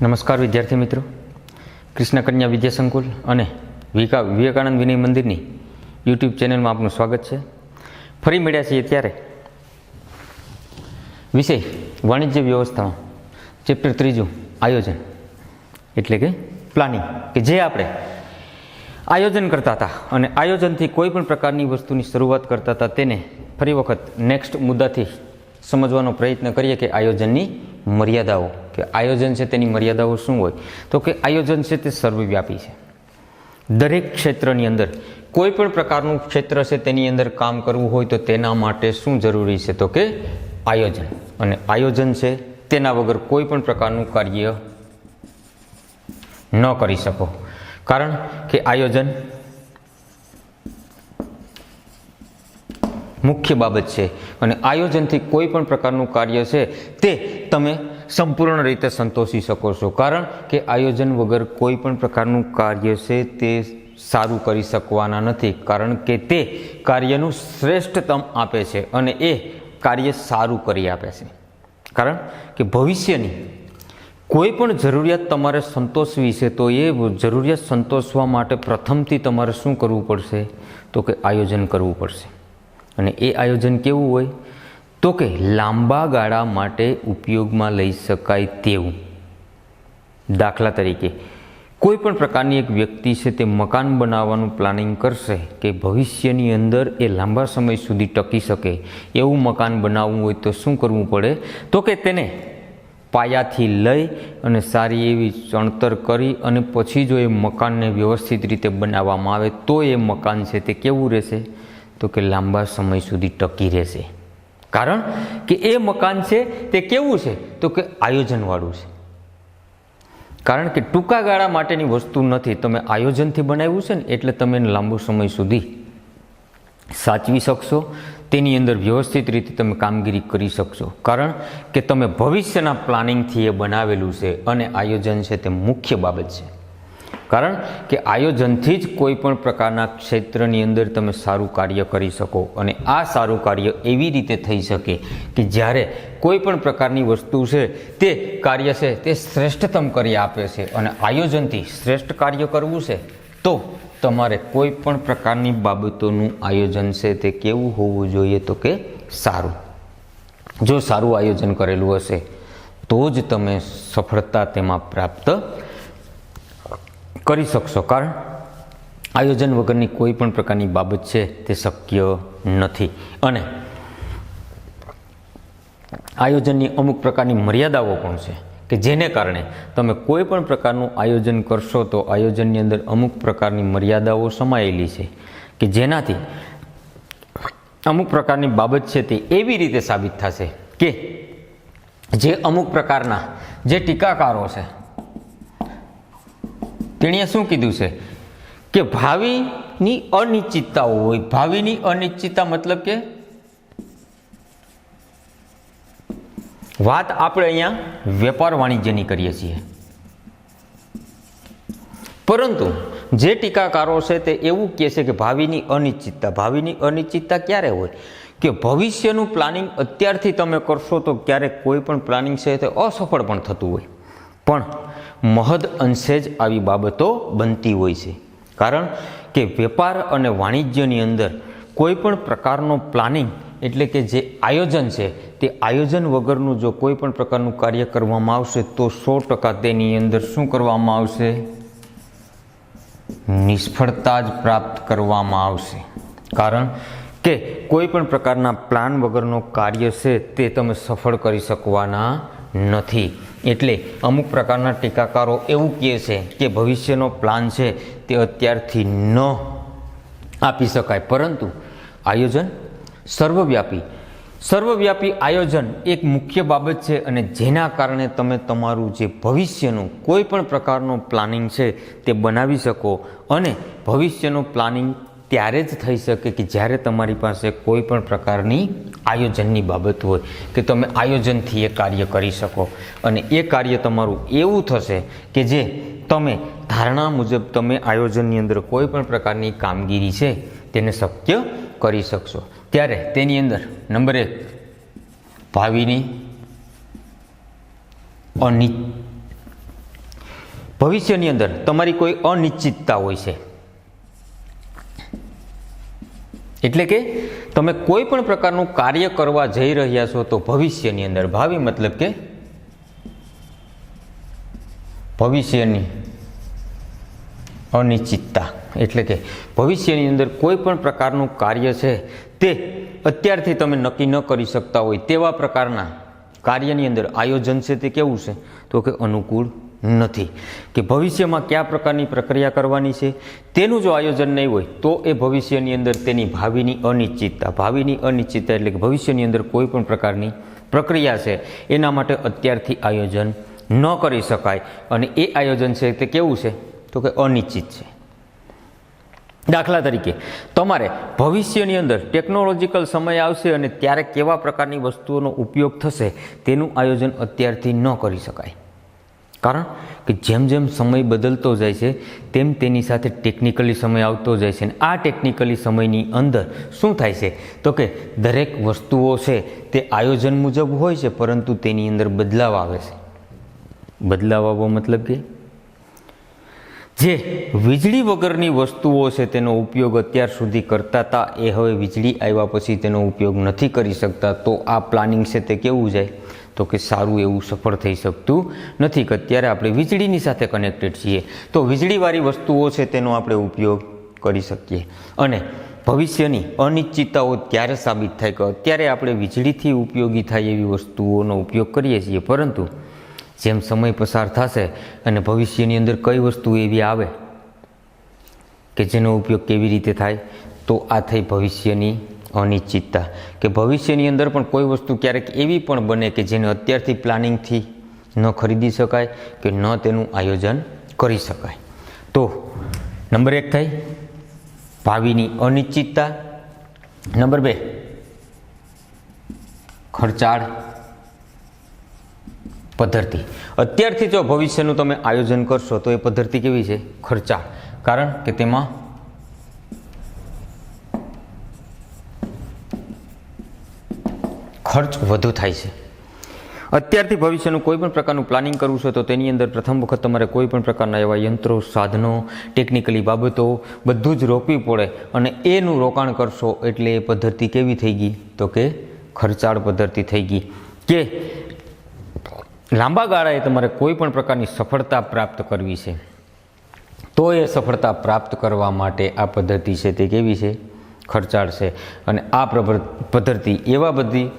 નમસ્કાર વિદ્યાર્થી મિત્રો, કૃષ્ણ કન્યા વિદ્યા સંકુલ અને વિવેકાનંદ વિનય મંદિરની યુટ્યુબ ચેનલમાં આપનું સ્વાગત છે. ફરી મળ્યા છીએ ત્યારે વિષય વાણિજ્ય વ્યવસ્થામાં ચેપ્ટર 3 આયોજન એટલે કે પ્લાનિંગ, કે જે આપણે આયોજન કરતા હતા અને આયોજનથી કોઈ પણ પ્રકારની વસ્તુની શરૂઆત કરતા હતા તેને ફરી વખત નેક્સ્ટ મુદ્દાથી સમજવાનો પ્રયત્ન કરીએ કે આયોજનની મર્યાદાઓ, કે આયોજન છે તેની મર્યાદાઓ શું હોય. તો કે આયોજન છે તે સર્વવ્યાપી છે. દરેક ક્ષેત્રની અંદર કોઈ પણ પ્રકારનું ક્ષેત્ર છે તેની અંદર કામ કરવું હોય તો તેના માટે શું જરૂરી છે, તો કે આયોજન. અને આયોજન છે તેના વગર કોઈ પણ પ્રકારનું કાર્ય ન કરી શકો, કારણ કે આયોજન મુખ્ય બાબત છે અને આયોજનથી કોઈ પણ પ્રકારનું કાર્ય છે તે તમે સંપૂર્ણ રીતે સંતોષી શકો છો, કારણ કે આયોજન વગર કોઈ પણ પ્રકારનું કાર્ય છે તે સારું કરી શકવાના નથી, કારણ કે તે કાર્યનું શ્રેષ્ઠતમ આપે છે અને એ કાર્ય સારું કરી આપે છે. કારણ કે ભવિષ્યની કોઈ પણ જરૂરિયાત તમારે સંતોષવી છે તો એ જરૂરિયાત સંતોષવા માટે પ્રથમથી તમારે શું કરવું પડશે, તો કે આયોજન કરવું પડશે. અને એ આયોજન કેવું હોય, તો કે લાંબા ગાળા માટે ઉપયોગમાં લઈ શકાય તેવું. દાખલા તરીકે કોઈ પણ પ્રકારની એક વ્યક્તિ છે તે મકાન બનાવવાનું પ્લાનિંગ કરશે કે ભવિષ્યની અંદર એ લાંબા સમય સુધી ટકી શકે એવું મકાન બનાવવું હોય તો શું કરવું પડે, તો કે તેને પાયાથી લઈ અને સારી એવી ચણતર કરી અને પછી જો એ મકાનને વ્યવસ્થિત રીતે બનાવવામાં આવે તો એ મકાન છે તે કેવું રહેશે, તો કે લાંબા સમય સુધી ટકી રહેશે. કારણ કે એ મકાન છે તે કેવું છે, તો કે આયોજનવાળું છે. કારણ કે ટૂંકા ગાળા માટેની વસ્તુ નથી, તમે આયોજનથી બનાવ્યું છે ને એટલે તમે લાંબો સમય સુધી સાચવી શકશો, તેની અંદર વ્યવસ્થિત રીતે તમે કામગીરી કરી શકશો, કારણ કે તમે ભવિષ્યના પ્લાનિંગથી એ બનાવેલું છે. અને આયોજન છે તે મુખ્ય બાબત છે, કારણ કે આયોજનથી જ કોઈ પણ પ્રકારના ક્ષેત્રની અંદર તમે સારું કાર્ય કરી શકો. અને આ સારું કાર્ય એવી રીતે થઈ શકે કે જ્યારે કોઈ પણ પ્રકારની વસ્તુ છે તે કાર્ય છે તે શ્રેષ્ઠતમ કરી આપે છે. અને આયોજનથી શ્રેષ્ઠ કાર્ય કરવું છે તો તમારે કોઈ પણ પ્રકારની બાબતોનું આયોજન છે તે કેવું હોવું જોઈએ, તો કે સારું. જો સારું આયોજન કરેલું હશે તો જ તમે સફળતા તેમાં પ્રાપ્ત કરી શકશો, કારણ આયોજન વગરની કોઈ પણ પ્રકારની બાબત છે તે શક્ય નથી. અને આયોજનની અમુક પ્રકારની મર્યાદાઓ પણ છે કે જેને કારણે તમે કોઈ પણ પ્રકારનું આયોજન કરશો તો આયોજનની અંદર અમુક પ્રકારની મર્યાદાઓ સમાયેલી છે કે જેનાથી અમુક પ્રકારની બાબત છે તે એવી રીતે સાબિત થશે કે જે અમુક પ્રકારના જે ટીકાકારો છે તેણે શું કીધું છે કે ભાવિની અનિશ્ચિતતાઓ હોય. ભાવિની અનિશ્ચિતતા મતલબ કે વાત આપણે અહીંયા વેપાર વાણિજ્યની કરીએ છીએ, પરંતુ જે ટીકાકારો છે તે એવું કહે છે કે ભાવિની અનિશ્ચિતતા. ભાવિની અનિશ્ચિતતા ક્યારે હોય કે ભવિષ્યનું પ્લાનિંગ અત્યારથી તમે કરશો તો ક્યારેક કોઈ પણ પ્લાનિંગ છે તે અસફળ પણ થતું હોય, પણ મહદ અંશે જ આવી બાબતો બનતી હોય છે. કારણ કે વેપાર અને વાણિજ્યની અંદર કોઈ પણ પ્રકારનો પ્લાનિંગ એટલે કે જે આયોજન છે તે આયોજન વગરનું જો કોઈ પણ પ્રકારનું કાર્ય કરવામાં આવશે તો 100% તેની અંદર શું કરવામાં આવશે, નિષ્ફળતા જ પ્રાપ્ત કરવામાં આવશે. કારણ કે કોઈ પણ પ્રકારના પ્લાન વગરનો કાર્ય છે તે તમે સફળ કરી શકવાના નથી. એટલે અમુક પ્રકારના ટીકાકારો એવું કહે છે કે ભવિષ્યનો પ્લાન છે તે અત્યારથી ન આપી શકાય, પરંતુ આયોજન સર્વવ્યાપી આયોજન એક મુખ્ય બાબત છે. અને જેના કારણે તમે તમારું જે ભવિષ્યનું કોઈ પણ પ્રકારનો પ્લાનિંગ છે તે બનાવી શકો. અને ભવિષ્યનું પ્લાનિંગ ત્યારે જ થઈ શકે કે જ્યારે તમારી પાસે કોઈ પણ પ્રકારની આયોજનની બાબત હોય કે તમે આયોજનથી એ કાર્ય કરી શકો. અને એ કાર્ય તમારું એવું થશે કે જે તમે ધારણા મુજબ તમે આયોજનની અંદર કોઈ પણ પ્રકારની કામગીરી છે તેને શક્ય કરી શકશો. ત્યારે તેની અંદર નંબર 1 ભાવિની ભવિષ્યની અંદર તમારી કોઈ અનિશ્ચિતતા હોય છે, એટલે કે તમે કોઈ પણ પ્રકારનું કાર્ય કરવા જઈ રહ્યા છો તો ભવિષ્યની અંદર, ભાવિ મતલબ કે ભવિષ્યની અનિશ્ચિતતા, એટલે કે ભવિષ્યની અંદર કોઈ પણ પ્રકારનું કાર્ય છે તે અત્યારથી તમે નક્કી ન કરી શકતા હોય તેવા પ્રકારના કાર્યની અંદર આયોજન છે તે કેવું છે તો કે અનુકૂળ નથી. કે ભવિષ્યમાં કયા પ્રકારની પ્રક્રિયા કરવાની છે તેનું જો આયોજન નહીં હોય તો એ ભવિષ્યની અંદર તેની ભાવિની અનિશ્ચિતતા એટલે કે ભવિષ્યની અંદર કોઈ પણ પ્રકારની પ્રક્રિયા છે એના માટે અત્યારથી આયોજન ન કરી શકાય, અને એ આયોજન છે તે કેવું છે તો કે અનિશ્ચિત છે. દાખલા તરીકે તમારે ભવિષ્યની અંદર ટેકનોલોજીકલ સમય આવશે અને ત્યારે કેવા પ્રકારની વસ્તુઓનો ઉપયોગ થશે તેનું આયોજન અત્યારથી ન કરી શકાય, કારણ કે જેમ જેમ સમય બદલતો જાય છે તેમ તેની સાથે ટેકનિકલી સમય આવતો જાય છે, અને આ ટેકનિકલી સમયની અંદર શું થાય છે તો કે દરેક વસ્તુઓ છે તે આયોજન મુજબ હોય છે, પરંતુ તેની અંદર બદલાવ આવે છે. બદલાવ આવવો મતલબ કે જે વીજળી વગરની વસ્તુઓ છે તેનો ઉપયોગ અત્યાર સુધી કરતા હતા એ હવે વીજળી આવ્યા પછી તેનો ઉપયોગ નથી કરી શકતા, તો આ પ્લાનિંગ છે તે કેવું જાય તો કે સારું એવું સફળ થઈ શકતું નથી. કે અત્યારે આપણે વીજળીની સાથે કનેક્ટેડ છીએ તો વીજળીવાળી વસ્તુઓ છે તેનો આપણે ઉપયોગ કરી શકીએ, અને ભવિષ્યની અનિશ્ચિતતાઓ ત્યારે સાબિત થાય કે અત્યારે આપણે વીજળીથી ઉપયોગી થાય એવી વસ્તુઓનો ઉપયોગ કરીએ છીએ, પરંતુ જેમ સમય પસાર થશે અને ભવિષ્યની અંદર કઈ વસ્તુ એવી આવે કે જેનો ઉપયોગ કેવી રીતે થાય, તો આ થઈ ભવિષ્યની અનિશ્ચિતતા. કે ભવિષ્યની અંદર પણ કોઈ વસ્તુ ક્યારેક એવી પણ બને કે જેને અત્યારથી પ્લાનિંગથી ન ખરીદી શકાય કે ન તેનું આયોજન કરી શકાય. તો નંબર 1 થઈ ભાવિની અનિશ્ચિતતા. નંબર 2 ખર્ચાળ પદ્ધતિ. અત્યારથી જો ભવિષ્યનું તમે આયોજન કરશો તો એ પદ્ધતિ કેવી છે? ખર્ચાળ, કારણ કે તેમાં ખર્ચ વધુ થાય છે. અત્યારથી ભવિષ્યનું કોઈ પણ પ્રકારનું પ્લાનિંગ કરવું છે તો તેની અંદર પ્રથમ વખત તમારે કોઈ પણ પ્રકારના એવા યંત્રો, સાધનો, ટેકનિકલી બાબતો બધું જ રોકવી પડે, અને એનું રોકાણ કરશો એટલે એ પદ્ધતિ કેવી થઈ ગઈ તો કે ખર્ચાળ પદ્ધતિ થઈ ગઈ. કે લાંબા ગાળાએ તમારે કોઈ પણ પ્રકારની સફળતા પ્રાપ્ત કરવી છે તો એ સફળતા પ્રાપ્ત કરવા માટે આ પદ્ધતિ છે તે કેવી છે? ખર્ચાળ છે. અને આ પદ્ધતિ એવા બધી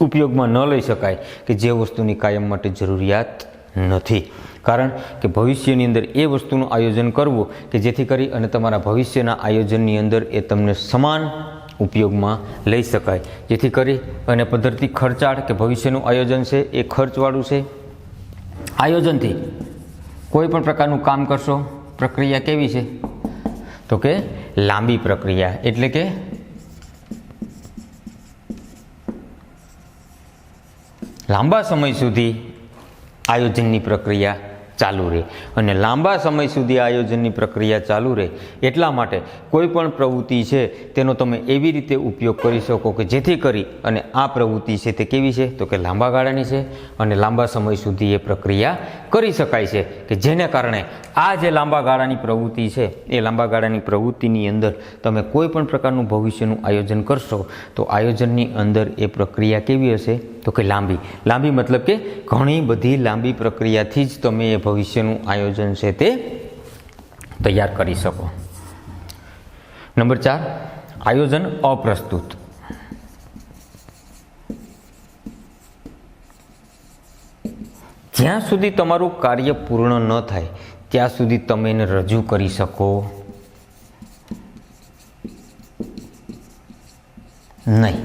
ઉપયોગમાં ન લઈ શકાય કે જે વસ્તુની કાયમ માટે જરૂરિયાત નથી, કારણ કે ભવિષ્યની અંદર એ વસ્તુનું આયોજન કરવું કે જેથી કરી અને તમારા ભવિષ્યના આયોજનની અંદર એ તમને સમાન ઉપયોગમાં લઈ શકાય, જેથી કરી અને પદ્ધતિ ખર્ચાળ કે ભવિષ્યનું આયોજન છે એ ખર્ચવાળું છે. આયોજનથી કોઈ પણ પ્રકારનું કામ કરશો, પ્રક્રિયા કેવી છે તો કે લાંબી પ્રક્રિયા, એટલે કે લાંબા સમય સુધી આયોજનની પ્રક્રિયા ચાલુ રહે. અને લાંબા સમય સુધી આયોજનની પ્રક્રિયા ચાલુ રહે એટલા માટે કોઈ પણ પ્રવૃત્તિ છે તેનો તમે એવી રીતે ઉપયોગ કરી શકો કે જેથી કરી અને આ પ્રવૃત્તિ છે તે કેવી છે તો કે લાંબા ગાળાની છે, અને લાંબા સમય સુધી એ પ્રક્રિયા કરી શકાય છે. કે જેને કારણે આ જે લાંબા ગાળાની પ્રવૃત્તિ છે એ લાંબા ગાળાની પ્રવૃત્તિની અંદર તમે કોઈ પણ પ્રકારનું ભવિષ્યનું આયોજન કરશો તો આયોજનની અંદર એ પ્રક્રિયા કેવી હશે તો કે લાંબી મતલબ કે ઘણી બધી લાંબી પ્રક્રિયાથી જ તમે એ ભવિષ્યનું આયોજન છે તે તૈયાર કરી શકો. નંબર 4 આયોજન અપ્રસ્તુત. જ્યાં સુધી તમારું કાર્ય પૂર્ણ ન થાય ત્યાં સુધી તમે એને રજૂ કરી શકો નહીં,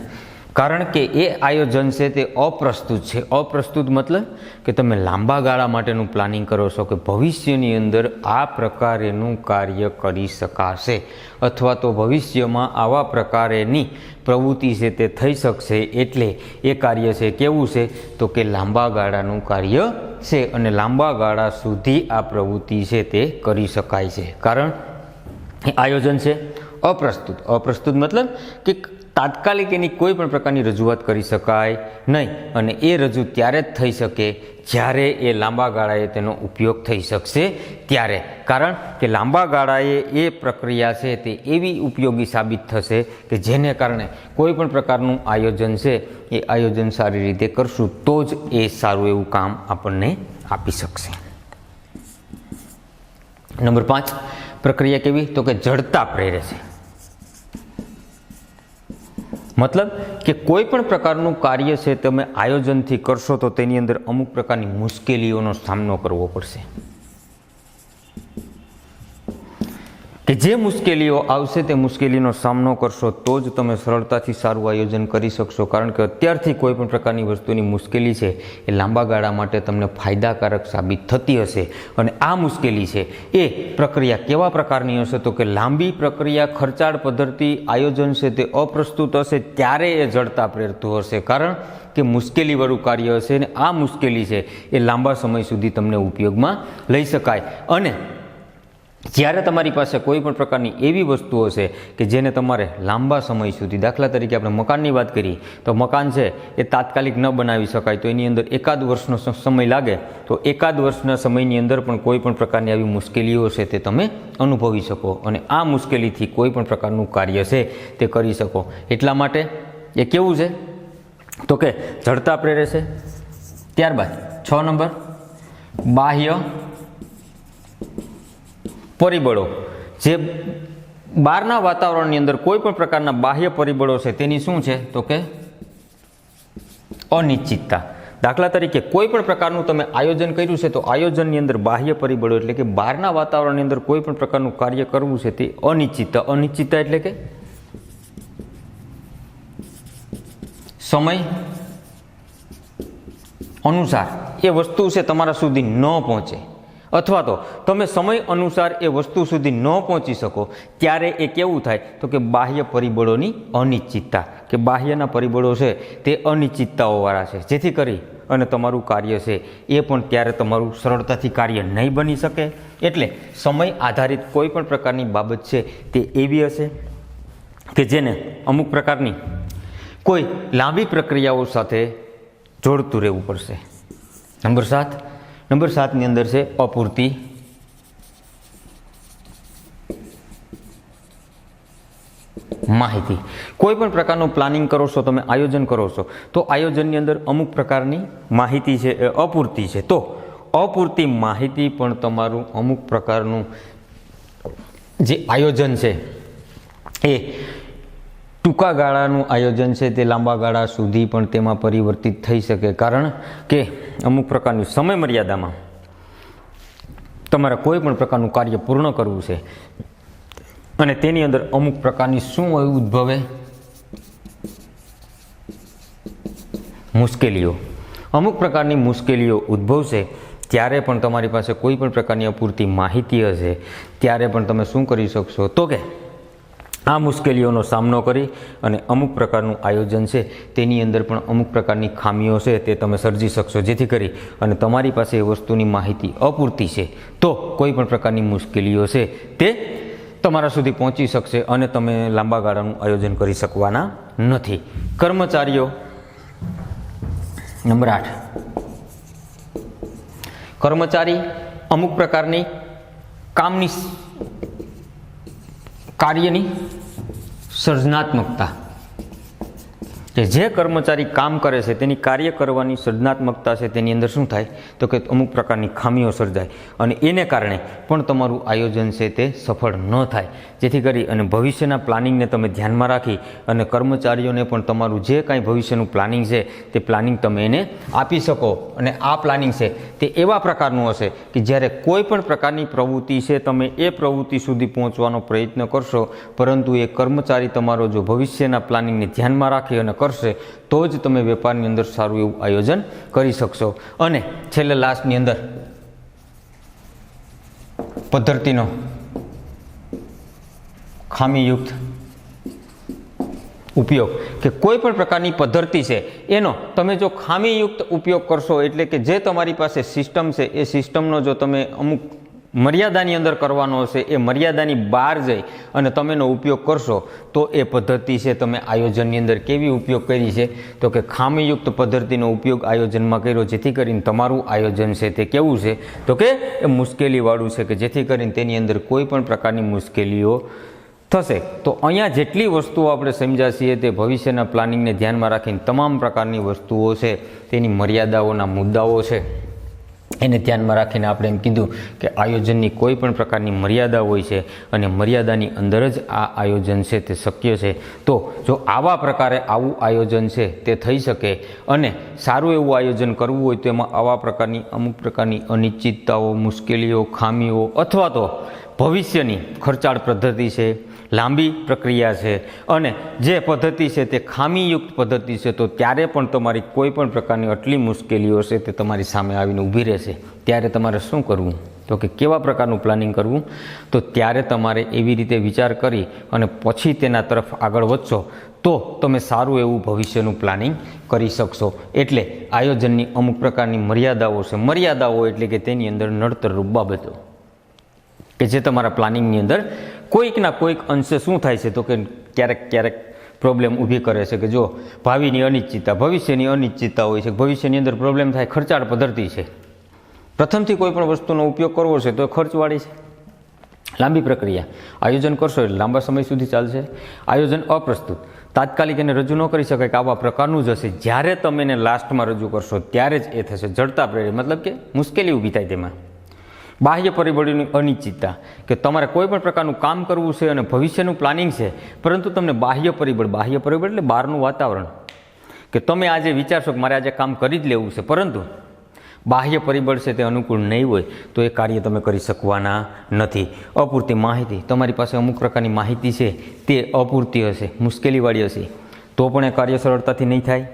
કારણ કે એ આયોજન છે તે અપ્રસ્તુત છે. અપ્રસ્તુત મતલબ કે તમે લાંબા ગાળા માટેનું પ્લાનિંગ કરો છો કે ભવિષ્યની અંદર આ પ્રકારેનું કાર્ય કરી શકાશે, અથવા તો ભવિષ્યમાં આવા પ્રકારેની પ્રવૃત્તિ છે તે થઈ શકશે, એટલે એ કાર્ય છે કેવું છે તો કે લાંબા ગાળાનું કાર્ય છે, અને લાંબા ગાળા સુધી આ પ્રવૃત્તિ છે તે કરી શકાય છે, કારણ એ આયોજન છે અપ્રસ્તુત. અપ્રસ્તુત મતલબ કે તાત્કાલિક એની કોઈ પણ પ્રકારની રજૂઆત કરી શકાય નહીં, અને એ રજૂ ત્યારે જ થઈ શકે જ્યારે એ લાંબા ગાળાએ તેનો ઉપયોગ થઈ શકશે ત્યારે. કારણ કે લાંબા ગાળાએ એ પ્રક્રિયા છે તે એવી ઉપયોગી સાબિત થશે કે જેને કારણે કોઈ પણ પ્રકારનું આયોજન છે એ આયોજન સારી રીતે કરશું તો જ એ સારું એવું કામ આપણને આપી શકશે. નંબર 5, પ્રક્રિયા કેવી? તો કે જડતા પ્રેરે છે. મતલબ કે કોઈ પણ પ્રકારનું કાર્ય છે તમે આયોજનથી કરશો તો તેની અંદર અમુક પ્રકારની મુશ્કેલીઓનો સામનો કરવો પડશે, કે જે મુશ્કેલીઓ આવશે તે મુશ્કેલીનો સામનો કરશો તો જ તમે સરળતાથી સારું આયોજન કરી શકશો. કારણ કે અત્યારથી કોઈ પણ પ્રકારની વસ્તુની મુશ્કેલી છે એ લાંબા ગાળા માટે તમને ફાયદાકારક સાબિત થતી હશે. અને આ મુશ્કેલી છે એ પ્રક્રિયા કેવા પ્રકારની હશે? તો કે લાંબી પ્રક્રિયા, ખર્ચાળ પદ્ધતિ, આયોજન છે તે અપ્રસ્તુત હશે ત્યારે એ જડતા પ્રેરતું હશે. કારણ કે મુશ્કેલીવાળું કાર્ય હશે અને આ મુશ્કેલી છે એ લાંબા સમય સુધી તમને ઉપયોગમાં લઈ શકાય. અને જ્યારે તમારી પાસે કોઈ પણ પ્રકારની એવી વસ્તુ હશે કે જેને તમારે લાંબા સમય સુધી, દાખલા તરીકે આપણે મકાનની વાત કરીએ તો મકાન છે એ તાત્કાલિક ન બનાવી શકાય, તો એની અંદર એકાદ વર્ષનો સમય લાગે, તો એકાદ વર્ષના સમયની અંદર પણ કોઈ પણ પ્રકારની આવી મુશ્કેલીઓ છે તે તમે અનુભવી શકો અને આ મુશ્કેલીથી કોઈ પણ પ્રકારનું કાર્ય છે તે કરી શકો. એટલા માટે એ કેવું છે? તો કે જડતા પ્રેરે છે. ત્યારબાદ 6 નંબર, બાહ્ય પરિબળો. જે બહારના વાતાવરણની અંદર કોઈ પણ પ્રકારના બાહ્ય પરિબળો છે તેની શું છે? તો કે અનિશ્ચિતતા. દાખલા તરીકે કોઈ પણ પ્રકારનું તમે આયોજન કર્યું છે તો આયોજનની અંદર બાહ્ય પરિબળો એટલે કે બહારના વાતાવરણની અંદર કોઈ પણ પ્રકારનું કાર્ય કરવું છે તે અનિશ્ચિતતા. અનિશ્ચિતતા એટલે કે સમય અનુસાર એ વસ્તુ છે તમારા સુધી ન પહોંચે, અથવા તો તમે સમય અનુસાર એ વસ્તુ સુધી ન પહોંચી શકો ત્યારે એ કેવું થાય? તો કે બાહ્ય પરિબળોની અનિશ્ચિતતા, કે બાહ્યના પરિબળો છે તે અનિશ્ચિતતાઓવાળા છે, જેથી કરી અને તમારું કાર્ય છે એ પણ ત્યારે તમારું સરળતાથી કાર્ય નહીં બની શકે. એટલે સમય આધારિત કોઈ પણ પ્રકારની બાબત છે તે એવી હશે કે જેને અમુક પ્રકારની કોઈ લાંબી પ્રક્રિયાઓ સાથે જોડતું રહેવું પડશે. નંબર 7ની અંદર છે અપૂરતી માહિતી. કોઈ પણ પ્રકારનું પ્લાનિંગ કરો છો, તમે આયોજન કરો છો તો આયોજનની અંદર અમુક પ્રકારની માહિતી છે એ અપૂરતી છે. તો અપૂરતી માહિતી પણ તમારું અમુક પ્રકારનું જે આયોજન છે એ ટૂંકા ગાળાનું આયોજન છે તે લાંબા ગાળા સુધી પણ તેમાં પરિવર્તિત થઈ શકે. કારણ કે અમુક પ્રકારની સમય મર્યાદામાં તમારે કોઈ પણ પ્રકારનું કાર્ય પૂર્ણ કરવું છે અને તેની અંદર અમુક પ્રકારની શું ઉદ્ભવે? મુશ્કેલીઓ. અમુક પ્રકારની મુશ્કેલીઓ ઉદ્ભવશે ત્યારે પણ તમારી પાસે કોઈ પણ પ્રકારની અપૂરતી માહિતી હશે ત્યારે પણ તમે શું કરી શકશો? તો કે આ મુશ્કેલીઓનો સામનો કરી અને અમુક પ્રકારનું આયોજન છે તેની અંદર પણ અમુક પ્રકારની ખામીઓ છે તે તમે સર્જી શકશો, જેથી કરી અને તમારી પાસે એ વસ્તુની માહિતી અપૂરતી છે તો કોઈ પણ પ્રકારની મુશ્કેલીઓ છે તે તમારા સુધી પહોંચી શકશે અને તમે લાંબા ગાળાનું આયોજન કરી શકવાના નથી. કર્મચારીઓ. નંબર 8, કર્મચારી અમુક પ્રકારની કામની કાર્યની સર્જનાત્મકતા, કે જે કર્મચારી કામ કરે છે તેની કાર્ય કરવાની સર્જનાત્મકતા છે તેની અંદર શું થાય? તો કે અમુક પ્રકારની ખામીઓ સર્જાય અને એને કારણે પણ તમારું આયોજન છે તે સફળ ન થાય. જેથી કરી અને ભવિષ્યના પ્લાનિંગને તમે ધ્યાનમાં રાખી અને કર્મચારીઓને પણ તમારું જે કાંઈ ભવિષ્યનું પ્લાનિંગ છે તે પ્લાનિંગ તમે એને આપી શકો. અને આ પ્લાનિંગ છે તે એવા પ્રકારનું હશે કે જ્યારે કોઈ પણ પ્રકારની પ્રવૃત્તિ છે તમે એ પ્રવૃત્તિ સુધી પહોંચવાનો પ્રયત્ન કરશો, પરંતુ એ કર્મચારી તમારો જો ભવિષ્યના પ્લાનિંગને ધ્યાનમાં રાખી અને કરશે તો જ તમે વેપારની અંદર સારું એવું આયોજન કરી શકશો. અને છેલ્લે લાસ્ટની અંદર પદ્ધતિનો ખામીયુક્ત ઉપયોગ, કે કોઈ પણ પ્રકારની પદ્ધતિ છે એનો તમે જો ખામીયુક્ત ઉપયોગ કરશો એટલે કે જે તમારી પાસે સિસ્ટમ છે એ સિસ્ટમનો જો તમે અમુક મર્યાદાની અંદર કરવાનો હશે, એ મર્યાદાની બહાર જઈ અને તમે એનો ઉપયોગ કરશો તો એ પદ્ધતિ છે તમે આયોજનની અંદર કેવી ઉપયોગ કરી છે તો કે ખામીયુક્ત પદ્ધતિનો ઉપયોગ આયોજનમાં કર્યો, જેથી કરીને તમારું આયોજન છે તે કેવું છે તો કે એ મુશ્કેલીવાળું છે, કે જેથી કરીને તેની અંદર કોઈ પણ પ્રકારની મુશ્કેલીઓ થશે. તો અહીંયા જેટલી વસ્તુઓ આપણે સમજ્યા છીએ તે ભવિષ્યના પ્લાનિંગને ધ્યાનમાં રાખીને તમામ પ્રકારની વસ્તુઓ છે તેની મર્યાદાઓના મુદ્દાઓ છે એને ધ્યાનમાં રાખીને આપણે એમ કીધું કે આયોજનની કોઈ પણ પ્રકારની મર્યાદા હોય છે અને મર્યાદાની અંદર જ આ આયોજન છે તે શક્ય છે. તો જો આવા પ્રકારે આવું આયોજન છે તે થઈ શકે અને સારું એવું આયોજન કરવું હોય તો એમાં આવા પ્રકારની અમુક પ્રકારની અનિશ્ચિતતાઓ, મુશ્કેલીઓ, ખામીઓ અથવા તો ભવિષ્યની ખર્ચાળ પદ્ધતિ છે, લાંબી પ્રક્રિયા છે અને જે પદ્ધતિ છે તે ખામીયુક્ત પદ્ધતિ છે, તો ત્યારે પણ તમારી કોઈ પણ પ્રકારની આટલી મુશ્કેલીઓ છે તે તમારી સામે આવીને ઊભી રહેશે. ત્યારે તમારે શું કરવું તો કે કેવા પ્રકારનું પ્લાનિંગ કરવું, તો ત્યારે તમારે એવી રીતે વિચાર કરી અને પછી તેના તરફ આગળ વધશો તો તમે સારું એવું ભવિષ્યનું પ્લાનિંગ કરી શકશો. એટલે આયોજનની અમુક પ્રકારની મર્યાદાઓ છે. મર્યાદાઓ એટલે કે તેની અંદર નડતરરૂપ બાબતો કે જે તમારા પ્લાનિંગની અંદર કોઈકના કોઈક અંશે શું થાય છે તો કે ક્યારેક પ્રોબ્લેમ ઊભી કરે છે. કે જો ભાવિની અનિશ્ચિતતા, ભવિષ્યની અનિશ્ચિતતા હોય છે, ભવિષ્યની અંદર પ્રોબ્લેમ થાય, ખર્ચાળ પદ્ધતિ છે. પ્રથમથી કોઈ પણ વસ્તુનો ઉપયોગ કરવો છે તો ખર્ચવાળી છે, લાંબી પ્રક્રિયા. આયોજન કરશો એટલે લાંબા સમય સુધી ચાલશે. આયોજન અપ્રસ્તુત, તાત્કાલિક એને રજૂ ન કરી શકાય કે આવા પ્રકારનું જ હશે. જ્યારે તમે એને લાસ્ટમાં રજૂ કરશો ત્યારે જ એ થશે જડતા પ્રેરિત, મતલબ કે મુશ્કેલી ઊભી થાય તેમાં. બાહ્ય પરિબળોની અનિશ્ચિતતા, કે તમારે કોઈ પણ પ્રકારનું કામ કરવું છે અને ભવિષ્યનું પ્લાનિંગ છે, પરંતુ તમને બાહ્ય પરિબળ એટલે બહારનું વાતાવરણ, કે તમે આજે વિચારશો કે મારે આજે કામ કરી જ લેવું છે, પરંતુ બાહ્ય પરિબળ છે તે અનુકૂળ નહીં હોય તો એ કાર્ય તમે કરી શકવાના નથી. અપૂરતી માહિતી, તમારી પાસે અમુક પ્રકારની માહિતી છે તે અપૂરતી હશે, મુશ્કેલીવાળી હશે, તો પણ એ કાર્ય સરળતાથી નહીં થાય.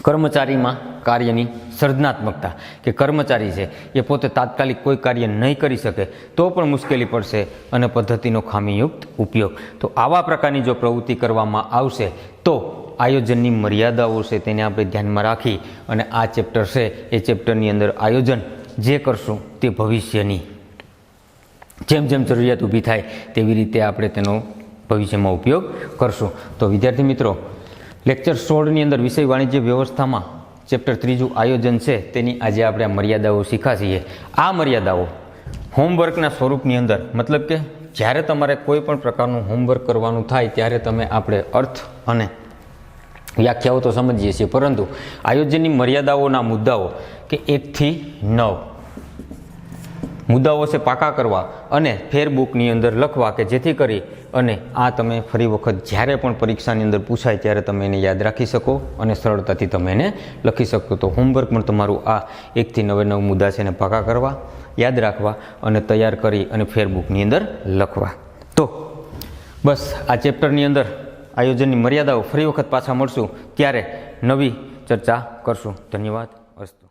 કર્મચારીમાં કાર્યની સર્જનાત્મકતા, કે કર્મચારી છે એ પોતે તાત્કાલિક કોઈ કાર્ય નહીં કરી શકે તો પણ મુશ્કેલી પડશે અને પદ્ધતિનો ખામીયુક્ત ઉપયોગ. તો આવા પ્રકારની જો પ્રવૃત્તિ કરવામાં આવશે તો આયોજનની મર્યાદાઓ છે તેને આપણે ધ્યાનમાં રાખી અને આ ચેપ્ટર છે એ ચેપ્ટરની અંદર આયોજન જે કરશું તે ભવિષ્યની જેમ જેમ જરૂરિયાત ઊભી થાય તેવી રીતે આપણે તેનો ભવિષ્યમાં ઉપયોગ કરશું. તો વિદ્યાર્થી મિત્રો, લેક્ચર 16ની અંદર વિષય વાણિજ્ય વ્યવસ્થામાં ચેપ્ટર 3 આયોજન છે તેની આજે આપણે આ મર્યાદાઓ શીખ્યા છીએ. આ મર્યાદાઓ હોમવર્કના સ્વરૂપની અંદર, મતલબ કે જ્યારે તમારે કોઈ પણ પ્રકારનું હોમવર્ક કરવાનું થાય ત્યારે તમે આપણે અર્થ અને વ્યાખ્યાઓ તો સમજીએ છીએ, પરંતુ આયોજનની મર્યાદાઓના મુદ્દાઓ કે 1 થી 9 મુદ્દાઓ છે પાકા કરવા અને ફેરબુકની અંદર લખવા, કે જેથી કરી અને આ તમે ફરી વખત જ્યારે પણ પરીક્ષાની અંદર પૂછાય ત્યારે તમે એને યાદ રાખી શકો અને સરળતાથી તમે એને લખી શકો. તો હોમવર્ક પણ તમારું આ 1 થી 9 મુદ્દા છે એને પાકા કરવા, યાદ રાખવા અને તૈયાર કરી અને ફેરબુકની અંદર લખવા. તો બસ આ ચેપ્ટરની અંદર આયોજનની મર્યાદાઓ ફરી વખત પાછા મળશું ત્યારે નવી ચર્ચા કરશું. ધન્યવાદ. અસ્તુ.